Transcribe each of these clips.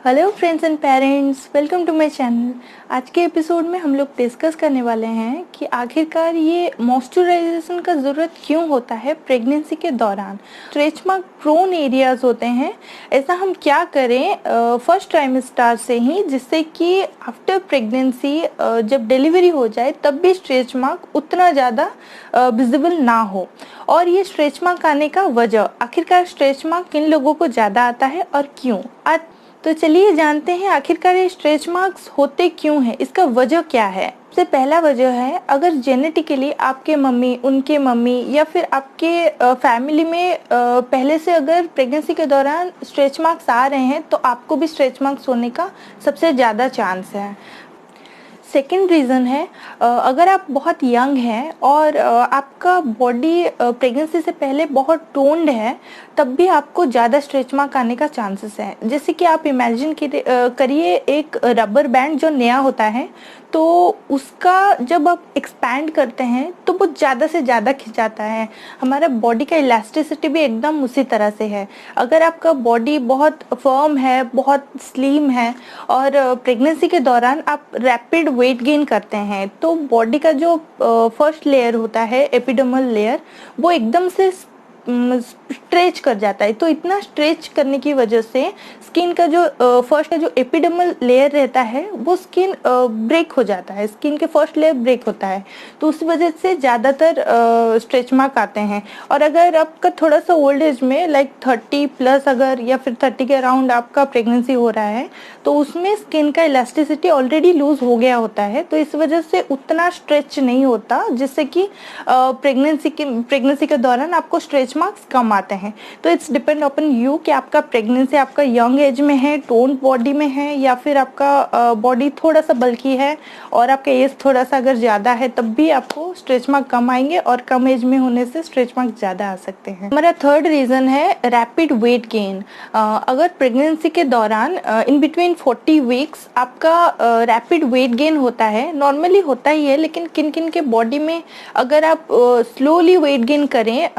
Hello friends and parents, welcome to my channel. आज के episode में हम लोग डिस्कस करने वाले हैं कि आखिरकार ये मॉइस्चराइजेशन का ज़रूरत क्यों होता है प्रेगनेंसी के दौरान। स्ट्रेच मार्क प्रोन एरियाज़ होते हैं, ऐसा हम क्या करें फर्स्ट ट्राइमेस्टर से ही, जिससे कि आफ्टर प्रेगनेंसी जब डिलीवरी हो जाए तब भी स्ट्रेच मार्क उतना ज़्यादा विजिबल ना हो। और ये स्ट्रेच मार्क आने का वजह, आखिरकार स्ट्रेच मार्क किन लोगों को ज़्यादा आता है और क्यों। आज तो चलिए जानते हैं आखिरकार ये स्ट्रेच मार्क्स होते क्यों हैं, इसका वजह क्या है। सबसे पहला वजह है, अगर जेनेटिकली आपके मम्मी, उनके मम्मी या फिर आपके फैमिली में पहले से अगर प्रेगनेंसी के दौरान स्ट्रेच मार्क्स आ रहे हैं तो आपको भी स्ट्रेच मार्क्स होने का सबसे ज़्यादा चांस है। सेकेंड रीज़न है, अगर आप बहुत यंग हैं और आपका बॉडी प्रेगनेंसी से पहले बहुत टोन्ड है, तब भी आपको ज़्यादा स्ट्रेच मार्क आने का चांसेस है। जैसे कि आप इमेजिन करिए एक रबर बैंड जो नया होता है, तो उसका जब आप एक्सपैंड करते हैं तो वो ज़्यादा से ज़्यादा खिंचाता है। हमारा बॉडी का इलास्टिसिटी भी एकदम उसी तरह से है। अगर आपका बॉडी बहुत फर्म है, बहुत स्लिम है और प्रेगनेंसी के दौरान आप रैपिड वेट गेन करते हैं, तो बॉडी का जो फर्स्ट लेयर होता है, एपिडर्मल लेयर, वो एकदम से स्ट्रेच कर जाता है। तो इतना स्ट्रेच करने की वजह से स्किन का जो फर्स्ट का जो एपिडर्मल लेयर रहता है वो स्किन ब्रेक हो जाता है, स्किन के फर्स्ट लेयर ब्रेक होता है, तो उस वजह से ज़्यादातर स्ट्रेच मार्क आते हैं। और अगर आपका थोड़ा सा ओल्ड एज में लाइक 30 प्लस अगर या फिर 30 के अराउंड आपका प्रेगनेंसी हो रहा है, तो उसमें स्किन का इलास्टिसिटी ऑलरेडी लूज हो गया होता है, तो इस वजह से उतना स्ट्रेच नहीं होता, जिससे कि प्रेगनेंसी के दौरान आपको स्ट्रेच मार्क्स कम आते हैं। तो इट्स डिपेंड अपॉन यू कि आपका प्रेगनेंसी आपका यंग एज में है, टोन बॉडी में है, या फिर आपका बॉडी थोड़ा सा बल्की है और आपका एज थोड़ा सा अगर ज़्यादा है, तब भी आपको स्ट्रेच मार्क कम आएंगे और कम एज में होने से स्ट्रेच मार्क ज़्यादा आ सकते हैं। हमारा थर्ड रीज़न है रैपिड वेट गेन। अगर प्रेगनेंसी के दौरान इन बिटवीन 40 वीक्स आपका रैपिड वेट गेन होता है, नॉर्मली होता ही है, लेकिन किन किन के बॉडी में अगर आप स्लोली वेट गेन करें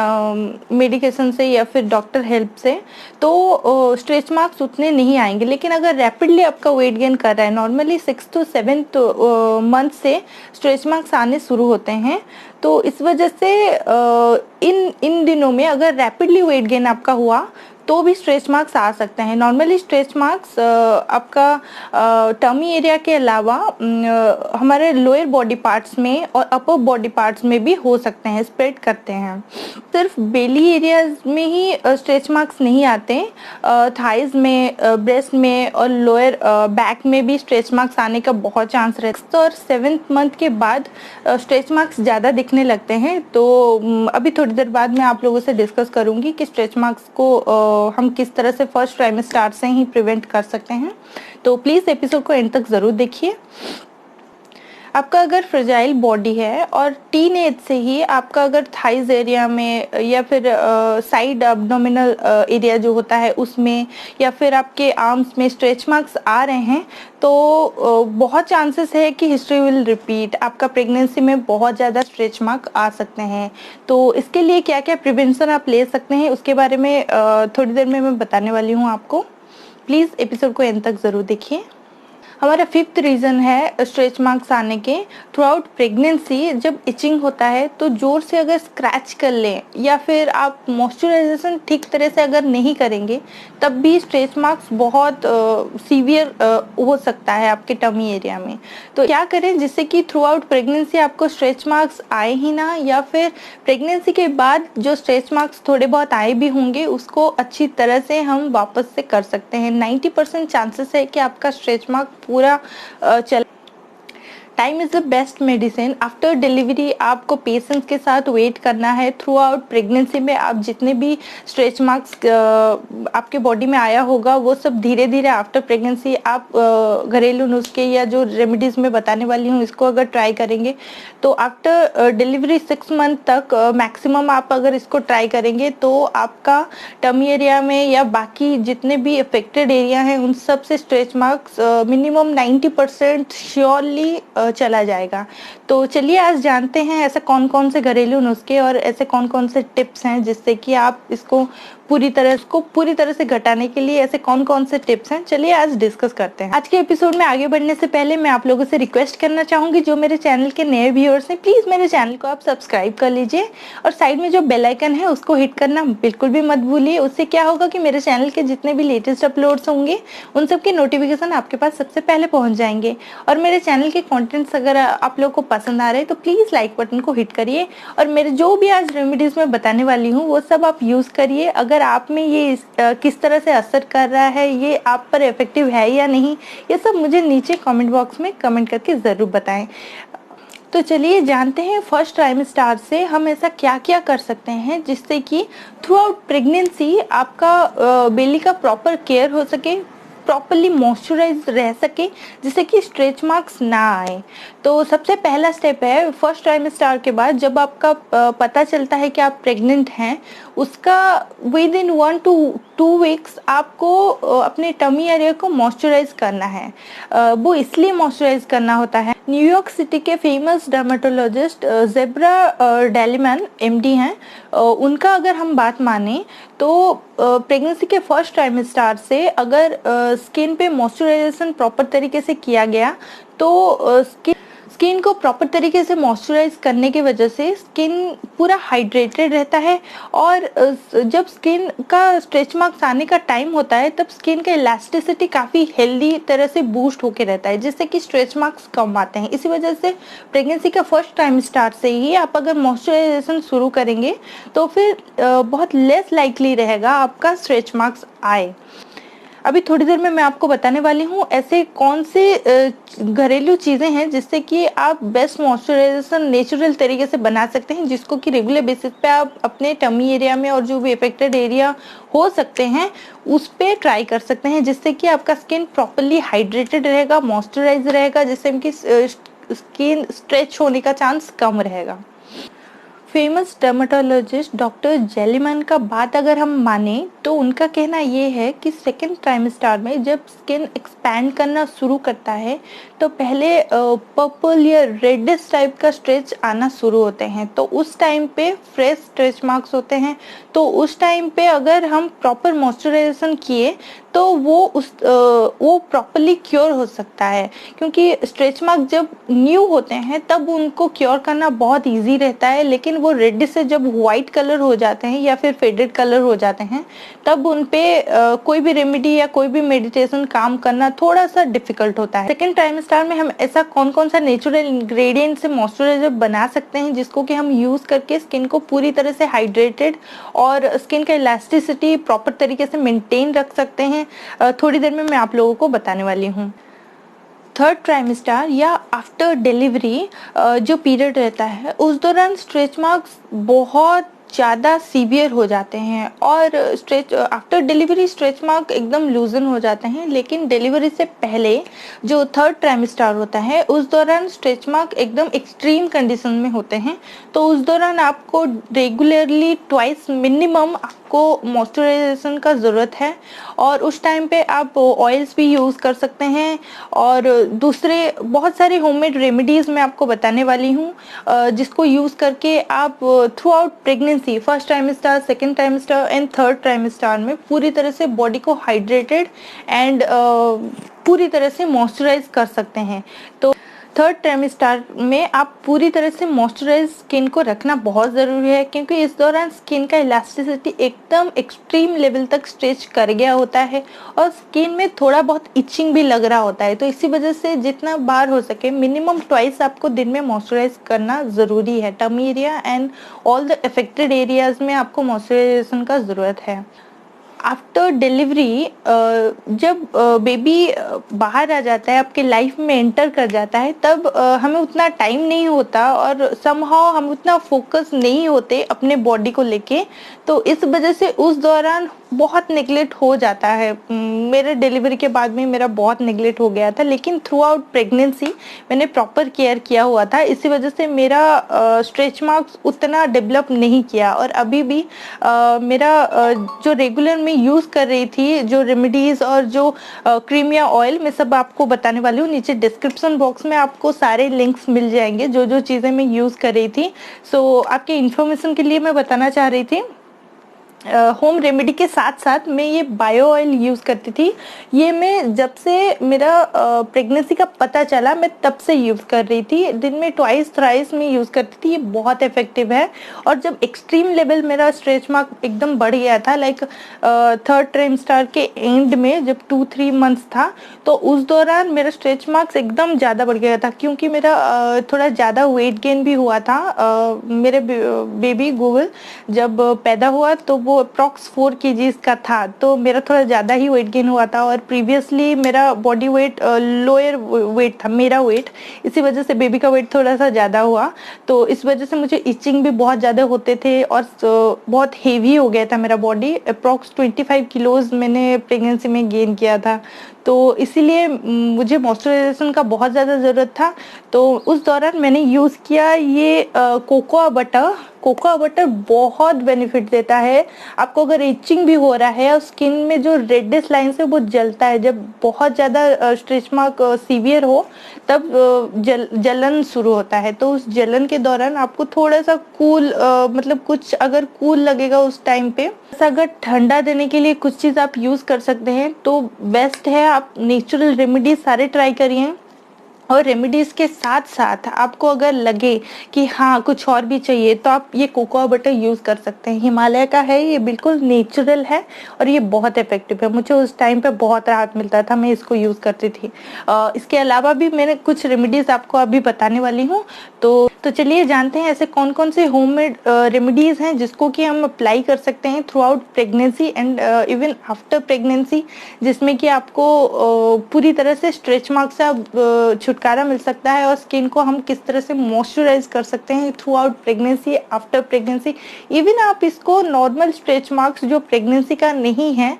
मेडिकेशन से या फिर डॉक्टर हेल्प से, तो स्ट्रेच मार्क्स उतने नहीं आएंगे। लेकिन अगर रैपिडली आपका वेट गेन कर रहा है, नॉर्मली 6 to 7 मंथ से स्ट्रेच मार्क्स आने शुरू होते हैं। तो इस वजह से इन दिनों में अगर रैपिडली वेट गेन आपका हुआ तो भी स्ट्रेच मार्क्स आ सकते हैं। नॉर्मली स्ट्रेच मार्क्स आपका टमी एरिया के अलावा हमारे लोअर बॉडी पार्ट्स में और अपर बॉडी पार्ट्स में भी हो सकते हैं, स्प्रेड करते हैं। सिर्फ बेली एरियाज में ही स्ट्रेच मार्क्स नहीं आते, थाइज में, ब्रेस्ट में और लोअर बैक में भी स्ट्रेच मार्क्स आने का बहुत चांस रहता है। और 7th मंथ के बाद स्ट्रेच मार्क्स ज़्यादा दिखने लगते हैं। तो अभी थोड़ी देर बाद मैं आप लोगों से डिस्कस करूंगी कि स्ट्रेच मार्क्स को हम किस तरह से फर्स्ट ट्राइमेस्टर से ही प्रिवेंट कर सकते हैं। तो प्लीज़ एपिसोड को एंड तक ज़रूर देखिए। आपका अगर फ्रेजाइल बॉडी है और टीन एज से ही आपका अगर थाइज एरिया में या फिर साइड अब्डोमिनल एरिया जो होता है उसमें, या फिर आपके आर्म्स में स्ट्रेच मार्क्स आ रहे हैं, तो बहुत चांसेस है कि हिस्ट्री विल रिपीट। आपका प्रेगनेंसी में बहुत ज़्यादा स्ट्रेच मार्क आ सकते हैं। तो इसके लिए क्या क्या प्रिवेंशन आप ले सकते हैं, उसके बारे में थोड़ी देर में मैं बताने वाली हूँ आपको। प्लीज़ एपिसोड को एंड तक ज़रूर देखिए। हमारा फिफ्थ रीज़न है स्ट्रेच मार्क्स आने के, थ्रू आउट प्रेगनेंसी जब इचिंग होता है तो ज़ोर से अगर स्क्रैच कर लें या फिर आप मॉइस्चराइजेशन ठीक तरह से अगर नहीं करेंगे, तब भी स्ट्रेच मार्क्स बहुत सीवियर हो सकता है आपके टमी एरिया में। तो क्या करें जिससे कि थ्रू आउट प्रेगनेंसी आपको स्ट्रेच मार्क्स आए ही ना, या फिर प्रेगनेंसी के बाद जो स्ट्रेच मार्क्स थोड़े बहुत आए भी होंगे उसको अच्छी तरह से हम वापस से कर सकते हैं। 90% चांसेस है कि आपका स्ट्रेच मार्क पूरा चल। Time is the best medicine. After delivery आपको पेशेंस के साथ वेट करना है। थ्रू आउट प्रेगनेंसी में आप जितने भी स्ट्रेच मार्क्स आपके बॉडी में आया होगा, वो सब धीरे धीरे आफ्टर प्रेगनेंसी आप घरेलू नुस्खे या जो रेमेडीज़ में बताने वाली हूँ इसको अगर ट्राई करेंगे, तो आफ्टर डिलीवरी 6 मंथ तक मैक्सिमम आप अगर इसको ट्राई करेंगे, तो आपका टमी एरिया में या बाकी जितने भी अफेक्टेड एरिया हैं उन सब से स्ट्रेच मार्क्स मिनिमम 90% श्योरली चला जाएगा। तो चलिए आज जानते हैं ऐसे कौन कौन से घरेलू नुस्खे और ऐसे कौन कौन से टिप्स हैं जिससे कि आप इसको पूरी तरह से घटाने के लिए ऐसे कौन कौन से टिप्स हैं, चलिए आज डिस्कस करते हैं। आज के एपिसोड में आगे बढ़ने से पहले मैं आप लोगों से रिक्वेस्ट करना चाहूंगी, जो मेरे चैनल के नए व्यूअर्स हैं प्लीज मेरे चैनल को आप सब्सक्राइब कर लीजिए और साइड में जो बेल आइकन है उसको हिट करना बिल्कुल भी मत भूलिए। उससे क्या होगा कि मेरे चैनल के जितने भी लेटेस्ट अपलोड्स होंगे उन सब के नोटिफिकेशन आपके पास सबसे पहले पहुंच जाएंगे। और मेरे चैनल के कंटेंट्स अगर आप लोगों को पसंद आ रहे हैं तो प्लीज लाइक बटन को हिट करिए और मेरे जो भी आज रेमेडीज मैं बताने वाली हूँ वो सब आप यूज करिए। अगर आप में ये किस तरह से असर कर रहा है, ये आप पर इफेक्टिव है या नहीं, ये सब मुझे नीचे कमेंट बॉक्स में कमेंट करके ज़रूर बताएं। तो चलिए जानते हैं फर्स्ट ट्राइमेस्टर से हम ऐसा क्या क्या कर सकते हैं जिससे कि थ्रू आउट प्रेगनेंसी आपका बेली का प्रॉपर केयर हो सके, प्रॉपरली मॉइस्चराइज रह सके, जिससे कि स्ट्रेच मार्क्स ना आए। तो सबसे पहला स्टेप है फर्स्ट ट्राइमेस्टर के बाद जब आपका पता चलता है कि आप प्रेग्नेंट हैं, उसका विद इन 1 to 2 वीक्स आपको अपने टमी एरिया को मॉइस्चराइज करना है। वो इसलिए मॉइस्चराइज करना होता है, न्यूयॉर्क सिटी के फेमस डर्मेटोलॉजिस्ट जेब्रा डेलिमन एमडी हैं, उनका अगर हम बात माने तो प्रेगनेंसी के फर्स्ट ट्राइमेस्टर से अगर स्किन पे मॉइस्चराइजेशन प्रॉपर तरीके से किया गया तो स्किन को प्रॉपर तरीके से मॉइस्चराइज करने की वजह से स्किन पूरा हाइड्रेटेड रहता है और जब स्किन का स्ट्रेच मार्क्स आने का टाइम होता है तब स्किन का इलास्टिसिटी काफ़ी हेल्दी तरह से बूस्ट होके रहता है, जिससे कि स्ट्रेच मार्क्स कम आते हैं। इसी वजह से प्रेगनेंसी का फर्स्ट ट्राइमेस्टर से ही आप अगर मॉइस्चराइजेशन शुरू करेंगे तो फिर बहुत लेस लाइकली रहेगा आपका स्ट्रेच मार्क्स आए। अभी थोड़ी देर में मैं आपको बताने वाली हूँ ऐसे कौन से घरेलू चीज़ें हैं जिससे कि आप बेस्ट मॉइस्चराइजेशन नेचुरल तरीके से बना सकते हैं, जिसको कि रेगुलर बेसिस पे आप अपने टमी एरिया में और जो भी अफेक्टेड एरिया हो सकते हैं उस पे ट्राई कर सकते हैं, जिससे कि आपका स्किन प्रॉपरली हाइड्रेटेड रहेगा, मॉइस्चराइज रहेगा, जिससे कि स्किन स्ट्रेच होने का चांस कम रहेगा। फेमस डर्मेटोलॉजिस्ट डॉक्टर जेलीमैन का बात अगर हम माने तो उनका कहना ये है कि सेकेंड ट्राइमेस्टर में जब स्किन एक्सपैंड करना शुरू करता है तो पहले पर्पल या रेडिश टाइप का स्ट्रेच आना शुरू होते हैं, तो उस टाइम पे फ्रेश स्ट्रेच मार्क्स होते हैं। तो उस टाइम पे अगर हम प्रॉपर मॉइस्चराइजेशन किए तो वो प्रॉपरली क्योर हो सकता है, क्योंकि स्ट्रेच मार्क जब न्यू होते हैं तब उनको क्योर करना बहुत इजी रहता है, लेकिन वो रेड से जब वाइट कलर हो जाते हैं या फिर फेडेड कलर हो जाते हैं तब उन पे कोई भी रेमेडी या कोई भी मेडिटेशन काम करना थोड़ा सा डिफिकल्ट होता है। सेकेंड ट्राइमेस्टर में हम ऐसा कौन कौन सा नेचुरल इंग्रेडिएंट से मॉइस्चराइजर बना सकते हैं जिसको कि हम यूज करके स्किन को पूरी तरह से हाइड्रेटेड और स्किन का इलास्टिसिटी प्रॉपर तरीके से मेंटेन रख सकते हैं, थोड़ी देर में मैं आप लोगों को बताने वाली हूँ। थर्ड ट्राइमेस्टर या आफ्टर डिलीवरी जो पीरियड रहता है उस दौरान स्ट्रेच मार्क्स बहुत ज़्यादा सीवियर हो जाते हैं और आफ्टर डिलीवरी स्ट्रेच मार्क एकदम लूजन हो जाते हैं, लेकिन डिलीवरी से पहले जो थर्ड ट्राइमेस्टर होता है उस दौरान स्ट्रेच मार्क एकदम एक्सट्रीम कंडीशन में होते हैं। तो उस दौरान आपको रेगुलरली ट्वाइस मिनिमम आपको मॉइस्चराइजेशन का ज़रूरत है और उस टाइम पे आप ऑयल्स भी यूज़ कर सकते हैं और दूसरे बहुत सारे होममेड रेमेडीज़ मैं आपको बताने वाली हूँ जिसको यूज़ करके आप through out pregnancy first trimester, second trimester and third trimester में पूरी तरह से बॉडी को हाइड्रेटेड एंड पूरी तरह से मॉइस्चराइज कर सकते हैं। तो थर्ड ट्राइमेस्टर में आप पूरी तरह से मॉइस्चराइज स्किन को रखना बहुत ज़रूरी है, क्योंकि इस दौरान स्किन का इलास्टिसिटी एकदम एक्सट्रीम लेवल तक स्ट्रेच कर गया होता है और स्किन में थोड़ा बहुत इचिंग भी लग रहा होता है। तो इसी वजह से जितना बार हो सके मिनिमम ट्वाइस आपको दिन में मॉइस्चराइज करना ज़रूरी है। Tummy area and all the affected areas में आपको मॉइस्चराइजेशन का ज़रूरत है। आफ्टर डिलीवरी जब बेबी बाहर आ जाता है, आपके लाइफ में एंटर कर जाता है, तब हमें उतना टाइम नहीं होता और समहाउ हम उतना फोकस नहीं होते अपने बॉडी को लेके, तो इस वजह से उस दौरान बहुत नेगलेक्ट हो जाता है। मेरे डिलीवरी के बाद में मेरा बहुत नेगलेक्ट हो गया था, लेकिन थ्रू आउट प्रेगनेंसी मैंने प्रॉपर केयर किया हुआ था, इसी वजह से मेरा स्ट्रेच मार्क्स उतना डेवलप नहीं किया और अभी भी मेरा जो रेगुलर में यूज़ कर रही थी जो रेमेडीज़ और जो क्रीम या ऑयल, मैं सब आपको बताने वाली हूँ। नीचे डिस्क्रिप्शन बॉक्स में आपको सारे लिंक्स मिल जाएंगे जो जो चीज़ें मैं यूज़ कर रही थी। सो आपके इन्फॉर्मेशन के लिए मैं बताना चाह रही थी होम रेमेडी के साथ साथ मैं ये बायो ऑयल यूज़ करती थी। ये मैं जब से मेरा प्रेगनेंसी का पता चला मैं तब से यूज़ कर रही थी। दिन में ट्वाइस थ्राइस में यूज़ करती थी। ये बहुत इफ़ेक्टिव है। और जब एक्सट्रीम लेवल मेरा स्ट्रेच मार्क एकदम बढ़ गया था, लाइक थर्ड ट्राइमेस्टर के एंड में जब 2-3 मंथ्स था, तो उस दौरान मेरा स्ट्रेच मार्क्स एकदम ज़्यादा बढ़ गया था, क्योंकि मेरा थोड़ा ज़्यादा वेट गेन भी हुआ था। मेरे बेबी गूगल जब पैदा हुआ तो वो अप्रॉक्स 4 kgs का था, तो मेरा थोड़ा ज़्यादा ही वेट गेन हुआ था। और प्रीवियसली मेरा बॉडी वेट लोअर वेट था, मेरा वेट, इसी वजह से बेबी का वेट थोड़ा सा ज़्यादा हुआ। तो इस वजह से मुझे इचिंग भी बहुत ज़्यादा होते थे और बहुत हेवी हो गया था मेरा बॉडी। अप्रॉक्स 25 किलोज मैंने प्रेगनेंसी में गेन किया था। तो इसीलिए मुझे मॉइस्चराइजेशन का बहुत ज़्यादा ज़रूरत था। तो उस दौरान मैंने यूज़ किया ये कोकोआ बटर। कोकोआ बटर बहुत बेनिफिट देता है आपको। अगर इचिंग भी हो रहा है और स्किन में जो रेडिश लाइन्स है वो जलता है, जब बहुत ज़्यादा स्ट्रेच मार्क सीवियर हो तब जलन शुरू होता है। तो उस जलन के दौरान आपको थोड़ा सा कूल मतलब कुछ अगर कूल लगेगा उस टाइम पे, अगर ठंडा देने के लिए कुछ चीज़ आप यूज़ कर सकते हैं तो बेस्ट है। आप नेचुरल रेमेडीज सारे ट्राई करिए। और रेमेडीज़ के साथ साथ आपको अगर लगे कि हाँ कुछ और भी चाहिए तो आप ये कोकोआ बटर यूज़ कर सकते हैं। हिमालय का है, ये बिल्कुल नेचुरल है और ये बहुत इफ़ेक्टिव है। मुझे उस टाइम पे बहुत राहत मिलता था, मैं इसको यूज़ करती थी। इसके अलावा भी मैंने कुछ रेमेडीज़ आपको अभी बताने वाली हूँ। तो चलिए जानते हैं ऐसे कौन कौन से होममेड रेमेडीज़ हैं जिसको कि हम अप्लाई कर सकते हैं through out pregnancy and even after pregnancy, जिसमें कि आपको पूरी तरह से स्ट्रेच मार्क से छुटकारा मिल सकता है और स्किन को हम किस तरह से मॉइस्चराइज कर सकते हैं through out pregnancy, after pregnancy. Even आप इसको नॉर्मल स्ट्रेच मार्क्स जो प्रेगनेंसी का नहीं है,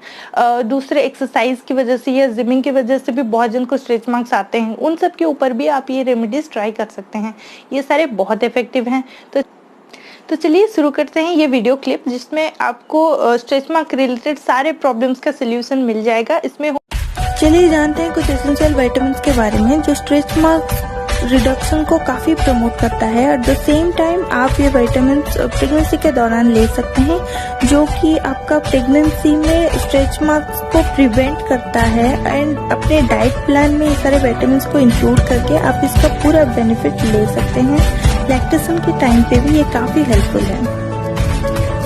दूसरे एक्सरसाइज की वजह से या जिमिंग की वजह से भी बहुत जन को स्ट्रेच मार्क्स आते हैं, उन सब के ऊपर भी आप ये रेमेडीज ट्राई कर सकते हैं। ये सारे बहुत इफेक्टिव हैं। तो चलिए शुरू करते हैं ये वीडियो क्लिप, जिसमें आपको स्ट्रेच मार्क रिलेटेड सारे प्रॉब्लम्स का सोल्यूशन मिल जाएगा। इसमें चलिए जानते हैं कुछ एसेंशियल विटामिन्स के बारे में जो स्ट्रेच मार्क रिडक्शन को काफ़ी प्रमोट करता है। एट द सेम टाइम आप ये विटामिन्स प्रेगनेंसी के दौरान ले सकते हैं, जो कि आपका प्रेगनेंसी में स्ट्रेच मार्क्स को प्रिवेंट करता है। एंड अपने डाइट प्लान में ये सारे विटामिन्स को इंक्लूड करके आप इसका पूरा बेनिफिट ले सकते हैं। लैक्टेशन के टाइम पे भी ये काफ़ी हेल्पफुल है।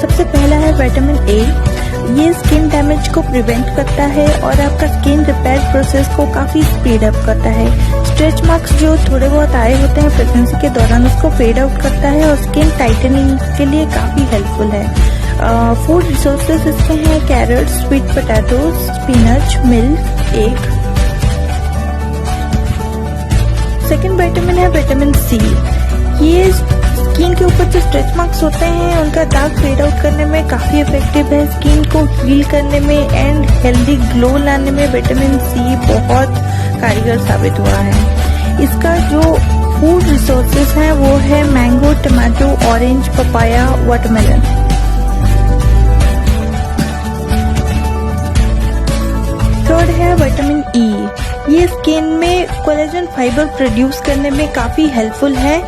सबसे पहला है विटामिन ए। ये स्किन डैमेज को प्रिवेंट करता है और आपका स्किन रिपेयर प्रोसेस को काफ़ी स्पीड अप करता है। स्ट्रेच मार्क्स जो थोड़े बहुत आए होते हैं प्रेगनेंसी के दौरान उसको फेड आउट करता है और स्किन टाइटनिंग के लिए काफ़ी हेल्पफुल है। फूड रिसोर्सेज इसके हैं carrot, sweet potatoes, spinach, milk, egg. Second vitamin है विटामिन सी। ये स्किन के ऊपर जो स्ट्रेच मार्क्स होते हैं उनका दाग फेड आउट करने में काफ़ी इफेक्टिव है। स्किन को हील करने में एंड हेल्दी ग्लो लाने में विटामिन सी बहुत कारगर साबित हुआ है। इसका जो फूड रिसोर्सेज हैं वो है mango, tomato, orange, papaya, watermelon. Third है विटामिन ई। ये स्किन में कोलेजन फाइबर प्रोड्यूस करने में काफ़ी हेल्पफुल है।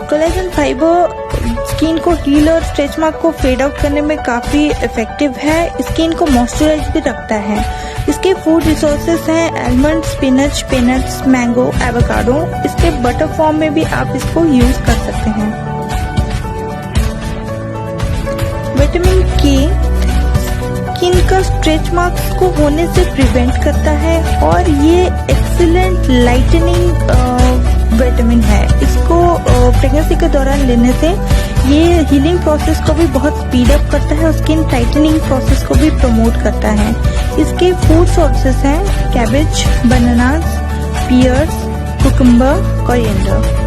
कोलेजन फाइबर स्किन को हील और स्ट्रेच मार्क को फेड आउट करने में काफ़ी इफेक्टिव है। स्किन को मॉइस्चराइज भी रखता है। इसके फूड रिसोर्सेज हैं almond, spinach, peanuts, mango, avocado. इसके बटर फॉर्म में भी आप इसको यूज कर सकते हैं। विटामिन के स्किन का स्ट्रेच मार्क्स को होने से प्रिवेंट करता है और ये एक्सीलेंट लाइटनिंग विटामिन है। इसको प्रेगनेंसी के दौरान लेने से ये हीलिंग प्रोसेस को भी बहुत स्पीड अप करता है और स्किन टाइटनिंग प्रोसेस को भी प्रमोट करता है। इसके फूड सोर्सेस हैं cabbage, bananas, pears, cucumber, coriander.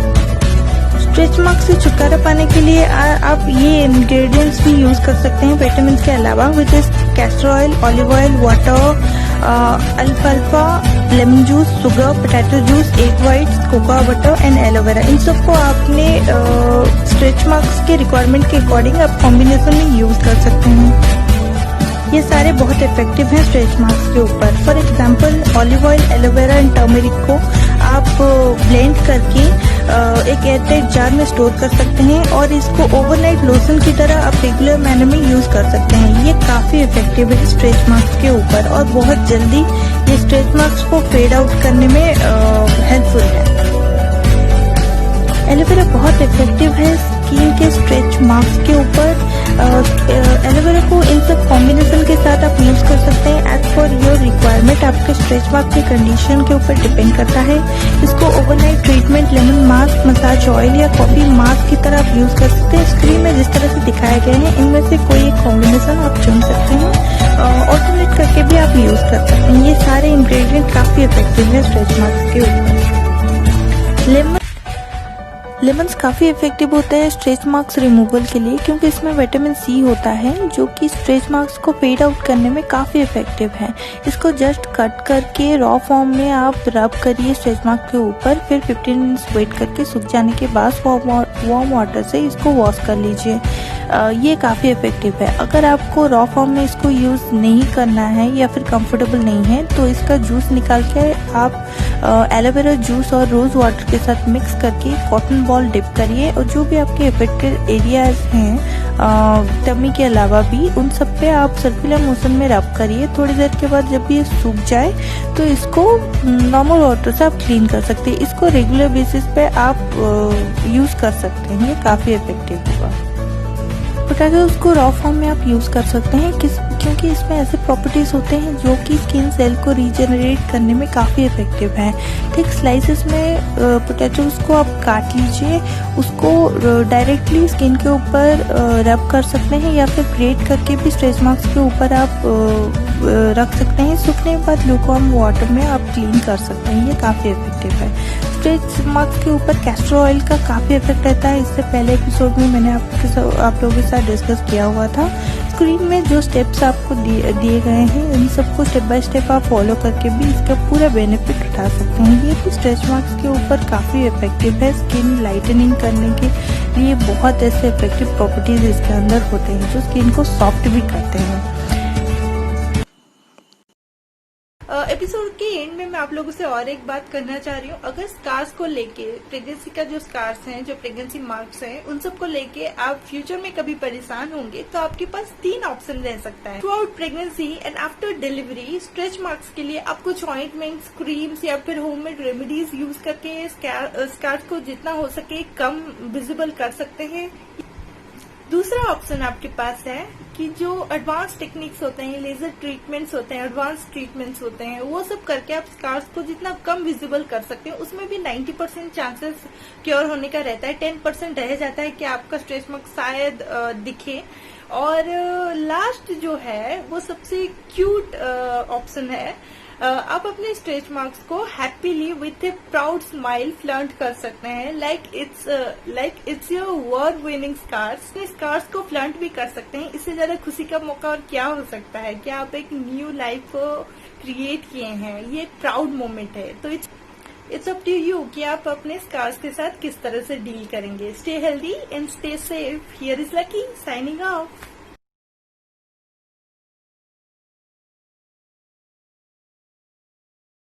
Stretch mark से छुटकारा पाने के लिए आप ये इंग्रेडिएंट्स भी यूज कर सकते हैं विटामिन के अलावा, which is castor oil, olive oil, water, अल्फाल्फा, lemon juice, sugar, potato juice, egg whites, cocoa butter and aloe vera. इन सबको आपने स्ट्रेच मार्क्स के रिक्वायरमेंट के अकॉर्डिंग आप कॉम्बिनेशन में यूज कर सकते हैं। ये सारे बहुत इफेक्टिव हैं स्ट्रेच मार्क्स के ऊपर। For example olive oil, aloe vera and turmeric को आप ब्लेंड करके एक एयरटाइट जार में स्टोर कर सकते हैं और इसको ओवरनाइट लोशन की तरह आप रेगुलर मैनर में यूज कर सकते हैं। ये काफी इफेक्टिव है स्ट्रेच मार्क्स के ऊपर और बहुत जल्दी ये स्ट्रेच मार्क्स को फेड आउट करने में हेल्पफुल है। एलोवेरा बहुत इफेक्टिव है स्किन के स्ट्रेच मार्क्स के ऊपर। एलोवेरा को इन सब कॉम्बिनेशन के साथ आप यूज कर सकते हैं एज पर योर रिक्वायरमेंट। आपके स्ट्रेच मार्क की कंडीशन के ऊपर डिपेंड करता है। इसको overnight treatment, lemon mask, massage oil या कॉफी मास्क की तरह आप यूज कर सकते हैं। स्क्रीन में जिस तरह से दिखाया गया है इनमें से कोई एक कॉम्बिनेशन आप चुन सकते हैं। ऑल्टरनेट करके भी आप यूज कर सकते हैं। ये सारे इंग्रेडिएंट काफी इफेक्टिव है स्ट्रेच मार्क्स के ऊपर। लेमन्स काफ़ी इफेक्टिव होता है स्ट्रेच मार्क्स रिमूवल के लिए, क्योंकि इसमें विटामिन सी होता है जो कि स्ट्रेच मार्क्स को फेड आउट करने में काफ़ी इफेक्टिव है। इसको जस्ट कट करके रॉ फॉर्म में आप रब करिए स्ट्रेच मार्क के ऊपर, फिर 15 मिनट्स वेट करके सूख जाने के बाद वार्म वाटर से इसको वॉश कर लीजिए। ये काफ़ी इफेक्टिव है। अगर आपको रॉ फॉर्म में इसको यूज़ नहीं करना है या फिर कंफर्टेबल नहीं है तो इसका जूस निकाल के आप एलोवेरा जूस और रोज़ वाटर के साथ मिक्स करके कॉटन बॉल डिप करिए और जो भी आपके अफेक्टेड एरियाज हैं टमी के अलावा भी उन सब पे आप सर्कुलर मोशन में रब करिए। थोड़ी देर के बाद जब ये सूख जाए तो इसको नॉर्मल वाटर से आप क्लीन कर सकते हैं। इसको रेगुलर बेसिस पे आप यूज़ कर सकते हैं। ये काफ़ी इफेक्टिव होगा। पोटैटोज को रॉ फॉर्म में आप यूज़ कर सकते हैं क्योंकि इसमें ऐसे प्रॉपर्टीज होते हैं जो कि स्किन सेल को रीजनरेट करने में काफ़ी इफेक्टिव हैं। थिक स्लाइसेस में पोटैटोज को आप काट लीजिए, उसको डायरेक्टली स्किन के ऊपर रब कर सकते हैं या फिर ग्रेट करके भी स्ट्रेच मार्क्स के ऊपर आप रख सकते हैं। सूखने के बाद लूकवार्म वाटर में आप क्लीन कर सकते हैं। ये काफ़ी इफेक्टिव है। स्ट्रेच मार्क्स के ऊपर कैस्टर ऑयल का काफ़ी इफेक्ट रहता है। इससे पहले एपिसोड में मैंने आप लोगों के साथ डिस्कस किया हुआ था। स्क्रीन में जो स्टेप्स आपको दिए गए हैं इन सबको स्टेप बाय स्टेप आप फॉलो करके भी इसका पूरा बेनिफिट उठा सकते हैं। ये भी स्ट्रेच मार्क्स के ऊपर काफ़ी इफेक्टिव है। स्किन लाइटनिंग करने के लिए बहुत ऐसे इफेक्टिव प्रॉपर्टीज इसके अंदर होते हैं जो स्किन को सॉफ्ट भी करते हैं। एपिसोड के एंड में मैं आप लोगों से और एक बात करना चाह रही हूँ। अगर स्कार्स को लेके, प्रेगनेंसी का जो स्कार्स हैं, जो प्रेगनेंसी मार्क्स हैं, उन सब को लेके आप फ्यूचर में कभी परेशान होंगे तो आपके पास 3 ऑप्शन रह सकता है। Through out pregnancy and after delivery stretch marks के लिए आप कुछ ऑइंटमेंट्स, क्रीम्स या फिर होममेड रेमेडीज यूज करके स्कार्स को जितना हो सके कम विजिबल कर सकते हैं। दूसरा ऑप्शन आपके पास है कि जो एडवांस टेक्निक्स होते हैं, लेजर ट्रीटमेंट्स होते हैं, एडवांस ट्रीटमेंट्स होते हैं, वो सब करके आप स्कार्स को जितना कम विजिबल कर सकते हैं। उसमें भी 90% चांसेस क्योर होने का रहता है। 10% रह जाता है कि आपका स्ट्रेच मार्क शायद दिखे। और लास्ट जो है वो सबसे क्यूट ऑप्शन है। आप अपने स्ट्रेच मार्क्स को happily with a proud smile flaunt कर सकते हैं। Like it's your world winning scars. Scars को फ्लॉन्ट भी कर सकते हैं। इससे ज्यादा खुशी का मौका और क्या हो सकता है कि आप एक न्यू लाइफ को क्रिएट किए हैं। ये एक प्राउड मोमेंट है। तो इट्स अप टू यू कि आप अपने स्कार्स के साथ किस तरह से डील करेंगे। Stay healthy and stay safe. Here is lucky signing off.